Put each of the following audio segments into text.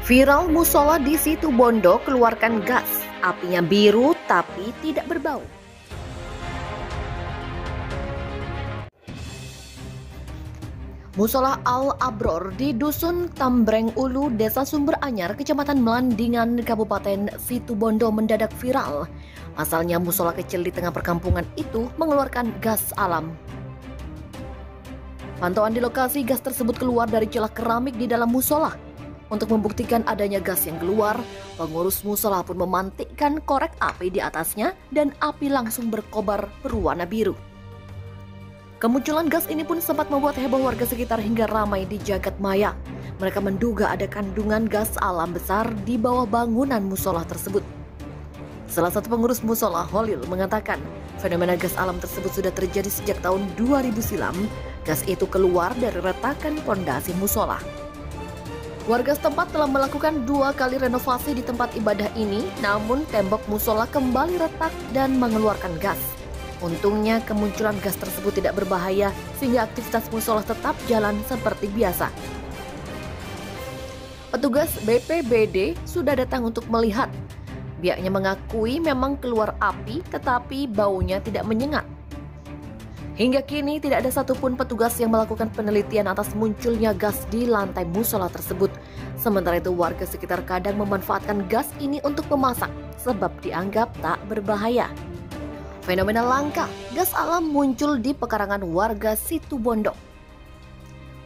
Viral musola di Situbondo keluarkan gas, apinya biru tapi tidak berbau. Musola Al-Abror di Dusun Tambreng Ulu, Desa Sumber Anyar, Kecamatan Melandingan, Kabupaten Situbondo mendadak viral. Pasalnya musola kecil di tengah perkampungan itu mengeluarkan gas alam. Pantauan di lokasi, gas tersebut keluar dari celah keramik di dalam musola. Untuk membuktikan adanya gas yang keluar, pengurus musola pun memantikkan korek api di atasnya dan api langsung berkobar berwarna biru. Kemunculan gas ini pun sempat membuat heboh warga sekitar hingga ramai di jagat maya. Mereka menduga ada kandungan gas alam besar di bawah bangunan musola tersebut. Salah satu pengurus musola, Holil, mengatakan fenomena gas alam tersebut sudah terjadi sejak tahun 2000 silam. Gas itu keluar dari retakan pondasi musola. Warga setempat telah melakukan 2 kali renovasi di tempat ibadah ini, namun tembok musola kembali retak dan mengeluarkan gas. Untungnya kemunculan gas tersebut tidak berbahaya sehingga aktivitas musola tetap jalan seperti biasa. Petugas BPBD sudah datang untuk melihat. Pihaknya mengakui memang keluar api tetapi baunya tidak menyengat. Hingga kini tidak ada satupun petugas yang melakukan penelitian atas munculnya gas di lantai musola tersebut. Sementara itu warga sekitar kadang memanfaatkan gas ini untuk memasak sebab dianggap tak berbahaya. Fenomena langka, gas alam muncul di pekarangan warga Situbondo.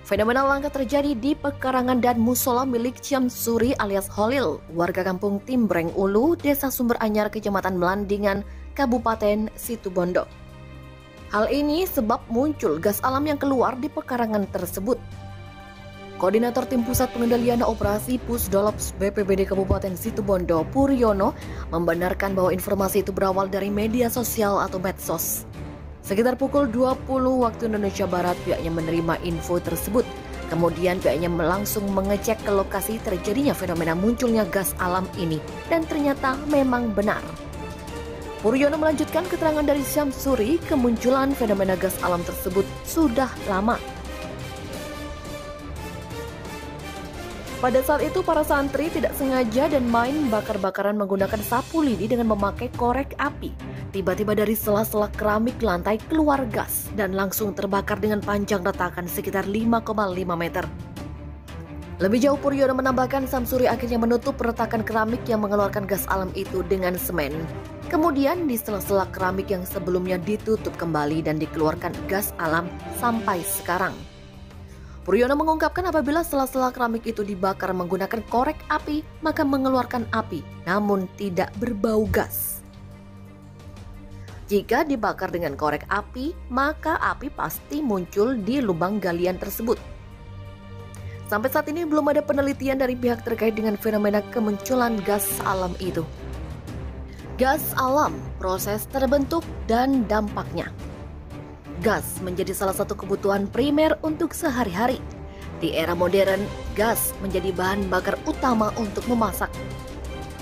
Fenomena langka terjadi di pekarangan dan musola milik Syamsuri alias Holil, warga kampung Timbreng Ulu, Desa Sumber Anyar, Kecamatan Melandingan, Kabupaten Situbondo. Hal ini sebab muncul gas alam yang keluar di pekarangan tersebut. Koordinator Tim Pusat Pengendalian Operasi Pusdalops BPBD Kabupaten Situbondo, Puryono, membenarkan bahwa informasi itu berawal dari media sosial atau medsos. Sekitar pukul 20 waktu Indonesia Barat, pihaknya menerima info tersebut. Kemudian pihaknya langsung mengecek ke lokasi terjadinya fenomena munculnya gas alam ini, dan ternyata memang benar. Puryono melanjutkan keterangan dari Syamsuri, kemunculan fenomena gas alam tersebut sudah lama. Pada saat itu para santri tidak sengaja dan main bakar-bakaran menggunakan sapu lidi dengan memakai korek api. Tiba-tiba dari sela-sela keramik lantai keluar gas dan langsung terbakar dengan panjang retakan sekitar 5,5 meter. Lebih jauh Puryono menambahkan Syamsuri akhirnya menutup retakan keramik yang mengeluarkan gas alam itu dengan semen. Kemudian di sela-sela keramik yang sebelumnya ditutup kembali dan dikeluarkan gas alam sampai sekarang. Puryono mengungkapkan apabila sela-sela keramik itu dibakar menggunakan korek api, maka mengeluarkan api, namun tidak berbau gas. Jika dibakar dengan korek api, maka api pasti muncul di lubang galian tersebut. Sampai saat ini belum ada penelitian dari pihak terkait dengan fenomena kemunculan gas alam itu. Gas alam, proses terbentuk dan dampaknya. Gas menjadi salah satu kebutuhan primer untuk sehari-hari. Di era modern, gas menjadi bahan bakar utama untuk memasak.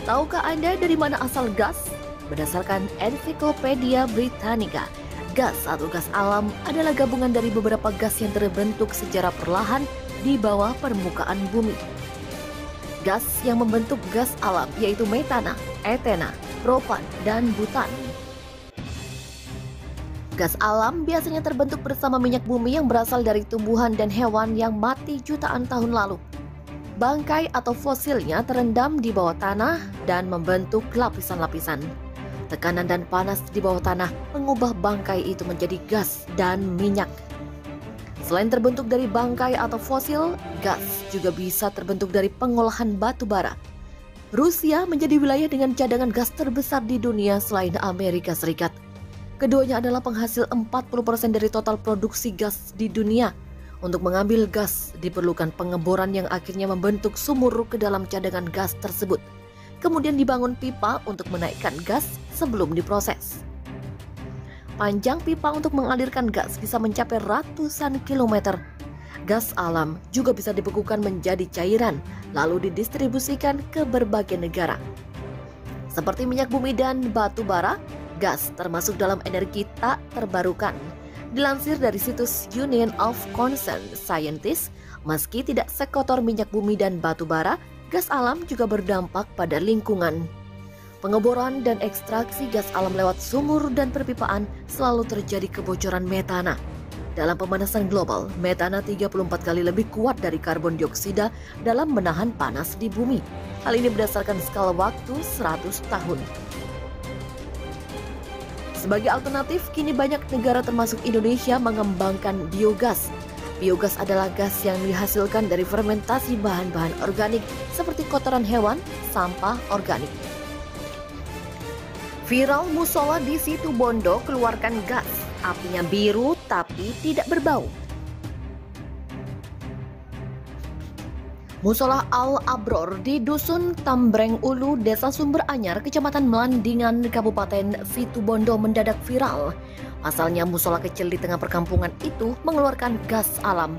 Tahukah Anda dari mana asal gas? Berdasarkan Ensiklopedia Britannica, gas atau gas alam adalah gabungan dari beberapa gas yang terbentuk secara perlahan di bawah permukaan bumi. Gas yang membentuk gas alam yaitu metana, etena, propan, dan butan. Gas alam biasanya terbentuk bersama minyak bumi yang berasal dari tumbuhan dan hewan yang mati jutaan tahun lalu. Bangkai atau fosilnya terendam di bawah tanah dan membentuk lapisan-lapisan. Tekanan dan panas di bawah tanah mengubah bangkai itu menjadi gas dan minyak. Selain terbentuk dari bangkai atau fosil, gas juga bisa terbentuk dari pengolahan batu bara. Rusia menjadi wilayah dengan cadangan gas terbesar di dunia selain Amerika Serikat. Keduanya adalah penghasil 40% dari total produksi gas di dunia. Untuk mengambil gas, diperlukan pengeboran yang akhirnya membentuk sumur ke dalam cadangan gas tersebut. Kemudian dibangun pipa untuk menaikkan gas sebelum diproses. Panjang pipa untuk mengalirkan gas bisa mencapai ratusan kilometer. Gas alam juga bisa dibekukan menjadi cairan, lalu didistribusikan ke berbagai negara. Seperti minyak bumi dan batu bara, gas termasuk dalam energi tak terbarukan. Dilansir dari situs Union of Concerned Scientists, meski tidak sekotor minyak bumi dan batu bara, gas alam juga berdampak pada lingkungan. Pengeboran dan ekstraksi gas alam lewat sumur dan perpipaan selalu terjadi kebocoran metana. Dalam pemanasan global, metana 34 kali lebih kuat dari karbon dioksida dalam menahan panas di bumi. Hal ini berdasarkan skala waktu 100 tahun. Sebagai alternatif, kini banyak negara termasuk Indonesia mengembangkan biogas. Biogas adalah gas yang dihasilkan dari fermentasi bahan-bahan organik seperti kotoran hewan, sampah organik. Viral musola di Situbondo keluarkan gas, apinya biru tapi tidak berbau. Musola Al-Abror di Dusun Tambreng Ulu, Desa Sumber Anyar, Kecamatan Melandingan, Kabupaten Situbondo mendadak viral. Pasalnya musola kecil di tengah perkampungan itu mengeluarkan gas alam.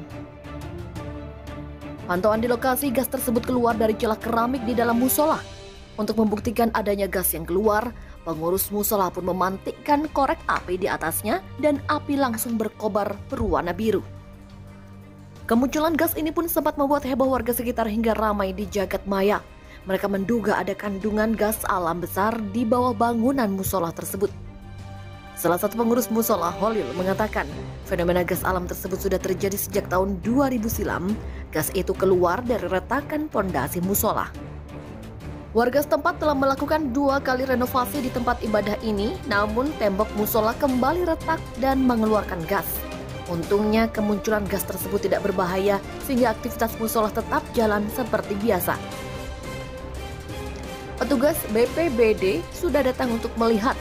Pantauan di lokasi, gas tersebut keluar dari celah keramik di dalam musola. Untuk membuktikan adanya gas yang keluar, pengurus musola pun memantikkan korek api di atasnya dan api langsung berkobar berwarna biru. Kemunculan gas ini pun sempat membuat heboh warga sekitar hingga ramai di jagat maya. Mereka menduga ada kandungan gas alam besar di bawah bangunan musola tersebut. Salah satu pengurus musola, Holil, mengatakan fenomena gas alam tersebut sudah terjadi sejak tahun 2000 silam. Gas itu keluar dari retakan pondasi musola. Warga setempat telah melakukan 2 kali renovasi di tempat ibadah ini, namun tembok musola kembali retak dan mengeluarkan gas. Untungnya kemunculan gas tersebut tidak berbahaya sehingga aktivitas musola tetap jalan seperti biasa. Petugas BPBD sudah datang untuk melihat.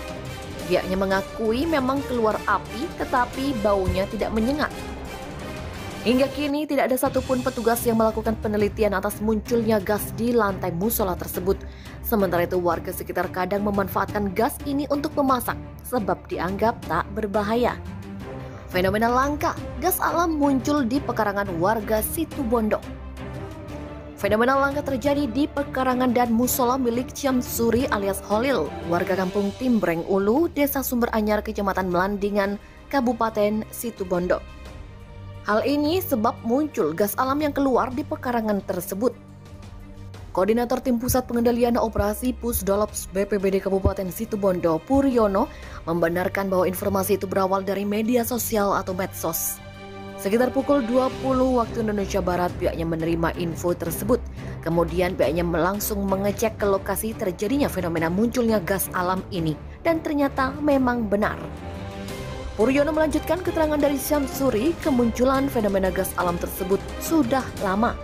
Pihaknya mengakui memang keluar api tetapi baunya tidak menyengat. Hingga kini tidak ada satupun petugas yang melakukan penelitian atas munculnya gas di lantai musola tersebut. Sementara itu warga sekitar kadang memanfaatkan gas ini untuk memasak sebab dianggap tak berbahaya. Fenomena langka, gas alam muncul di pekarangan warga Situbondo. Fenomena langka terjadi di pekarangan dan musola milik Syamsuri alias Holil, warga kampung Timbreng Ulu, Desa Sumber Anyar, Kecamatan Melandingan, Kabupaten Situbondo. Hal ini sebab muncul gas alam yang keluar di pekarangan tersebut. Koordinator Tim Pusat Pengendalian Operasi Pusdalops BPBD Kabupaten Situbondo, Puryono, membenarkan bahwa informasi itu berawal dari media sosial atau medsos. Sekitar pukul 20 waktu Indonesia Barat, pihaknya menerima info tersebut. Kemudian pihaknya langsung mengecek ke lokasi terjadinya fenomena munculnya gas alam ini, dan ternyata memang benar. Puryono melanjutkan keterangan dari Syamsuri, kemunculan fenomena gas alam tersebut sudah lama.